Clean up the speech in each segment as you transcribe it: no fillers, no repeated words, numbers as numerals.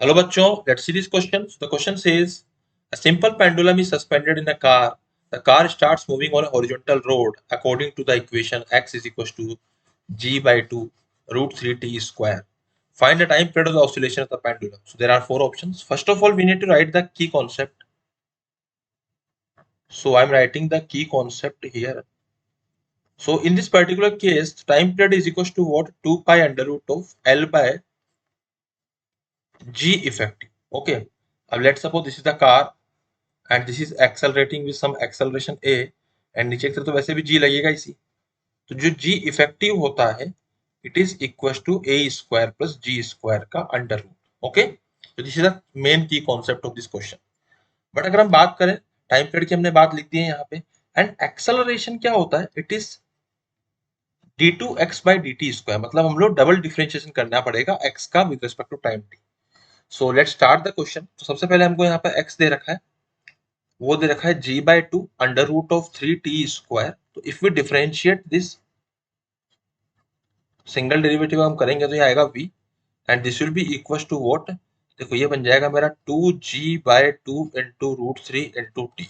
Hello bachcho, let's see this question. So the question says a simple pendulum is suspended in a car. The car starts moving on a horizontal road according to the equation x is equals to g by 2 root 3 t square. Find the time period of the oscillation of the pendulum. So there are four options. First of all, we need to write the key concept. So I'm writing the key concept here. So in this particular case, time period is equals to what? 2 pi under root of L by G effective. Okay. Now let's suppose this is the car and this is accelerating with some acceleration a and नीचे की तरफ तो वैसे भी g लगेगा इसी, तो जो g इफेक्टिव होता है it is equal to a square plus g square का अंडर रूट. ओके, तो this is the main key concept of this question. But अगर हम बात करें टाइम पीरियड की, हमने बात लिख दी है यहाँ पे. एंड एक्सेलरेशन क्या होता है? It is d2x by dt square, मतलब हम लोग डबल डिफरेंशिएशन करना पड़ेगा x का with respect to time t. So let's start the question. तो सबसे पहले हमको यहाँ पे x दे रखा है, वो दे रखा है g by 2 under root of 3t square. तो if we differentiate this single derivative हम करेंगे तो ये आएगा v and this will be equal to what? देखो ये बन जाएगा मेरा 2g by 2 into root 3 into T.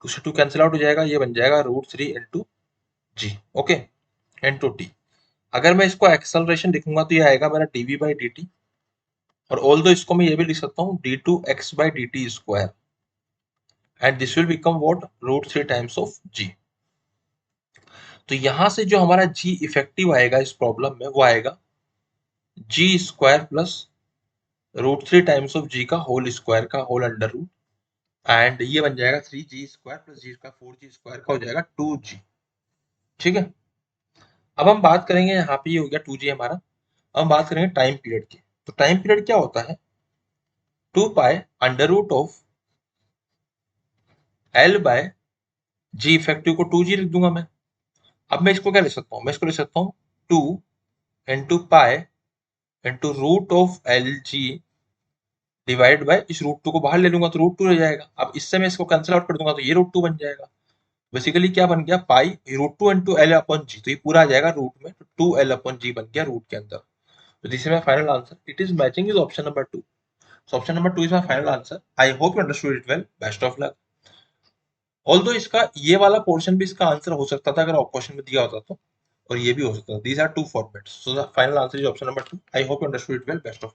2 से 2 कैंसिल आउट हो जाएगा, ये बन जाएगा root 3 into G. Okay, into T. अगर मैं इसको एक्सेलरेशन लिखूंगा तो ये आएगा मेरा dv by dt, और ऑल दो इसको मैं ये भी लिख सकता हूँ d2x by dt square and this will become what? Root 3 times of g. तो यहां से जो हमारा g इफेक्टिव आएगा इस प्रॉब्लम में वो आएगा g square plus root 3 times of g का होल स्क्वायर का होल अंडर रूट, एंड ये बन जाएगा 3g स्क्वायर प्लस g का 4g स्क्वायर का हो जाएगा 2g. ठीक है, अब हम बात करेंगे, यहाँ पे ये हो गया 2g हमारा. अब हम बात करेंगे टाइम पीरियड की. तो टाइम पीरियड क्या होता है? 2 pi under root of l by g effective को 2g लिख दूंगा मैं. अब मैं इसको क्या लिख सकता हूँ? मैं इसको लिख सकता हूँ 2 into pi into root of L G divide by, इस रूट 2 को बाहर ले लूंगा तो रूट 2 रह जाएगा. अब इससे मैं इसको कैंसिल आउट कर दूंगा तो ये रूट 2 बन जाएगा. बेसिकली क्या बन गया? Pi root 2 into L upon G, तो ये पूरा आ जाएगा रूट में, तो 2 एल अपॉन जी बन गया रूट के अंदर. तो this is my final answer. It is matching is option number 2. So option number 2 is my final answer. I hope you understood it well. Best of luck. Although इसका ये वाला portion भी इसका आंसर हो सकता था अगर क्वेश्चन में दिया होता तो, और ये भी हो सकता था. These are two formats. So the final answer is option number 2. I hope you understood it well. Best of luck.